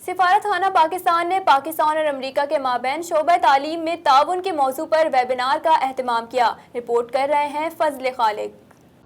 سفارت خانہ پاکستان نے پاکستان اور امریکہ کے مابین شعبہ تعلیم میں تعاون کے موضوع پر ویبینار کا اہتمام کیا۔ رپورٹ کر رہے ہیں فضل خالق۔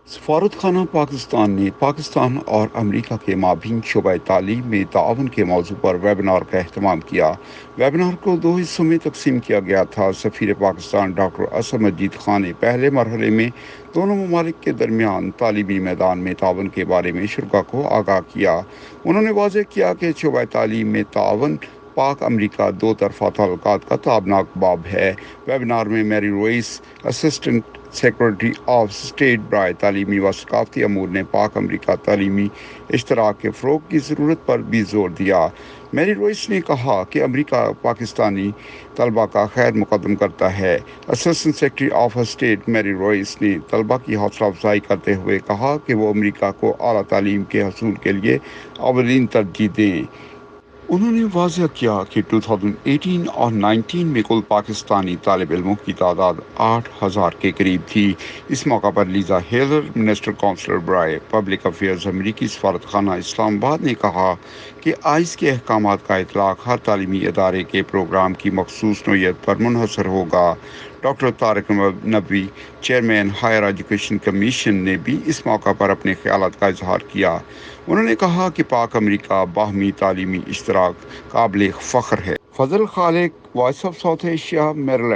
سفارت خانہ پاکستان نے پاکستان اور امریکہ کے مابین شعبہ تعلیم میں تعاون کے موضوع پر ویبینار کا اہتمام کیا۔ ویبینار کو 2 حصوں میں تقسیم کیا گیا تھا۔ سفیر پاکستان ڈاکٹر اسد مجید خان نے پہلے مرحلے میں دونوں ممالک کے درمیان تعلیمی میدان میں تعاون کے بارے میں شرکاء کو آگاہ کیا۔ انہوں نے واضح کیا کہ شعبہ تعلیم میں تعاون پاک امریکہ 2 طرفہ تعلقات کا تابناک باب ہے۔ ویبینار میں میری Royce, assistant secretary of state برائے تعلیمی و ثقافتی امور نے پاک امریکہ تعلیمی اشتراک کے فروغ کی ضرورت پر بھی زور دیا۔ میری روئس نے کہا کہ امریکہ پاکستانی طلبہ کا خیر مقدم کرتا ہے۔ اسسٹنٹ سیکرٹری آف اسٹیٹ میری روئس نے طلبہ کی حوصلہ افزائی کرتے ہوئے کہا کہ وہ امریکہ کو اعلیٰ تعلیم کے حصول کے لیے اولین ترجیح دیں۔ انہوں نے واضح کیا کہ 2018 اور 19 میں کل پاکستانی طالب علموں کی تعداد 8,000 کے قریب تھی۔ اس موقع پر لیزا ہیلر، منسٹر کونسلر برائے پبلک افیئرز امریکی سفارت خانہ اسلام آباد نے کہا کہ آئس کے احکامات کا اطلاق ہر تعلیمی ادارے کے پروگرام کی مخصوص نوعیت پر منحصر ہوگا۔ Doctor Tariq Naqvi, chairman Higher Education Commission نے بھی اس موقع پر اپنے خیالات کا اظہار کیا۔ انہوں نے کہا کہ پاک امریکہ باہمی تعلیمی اشتراک قابل فخر ہے۔ Fazal Khaliq, Voice of South Asia, میریلینڈ۔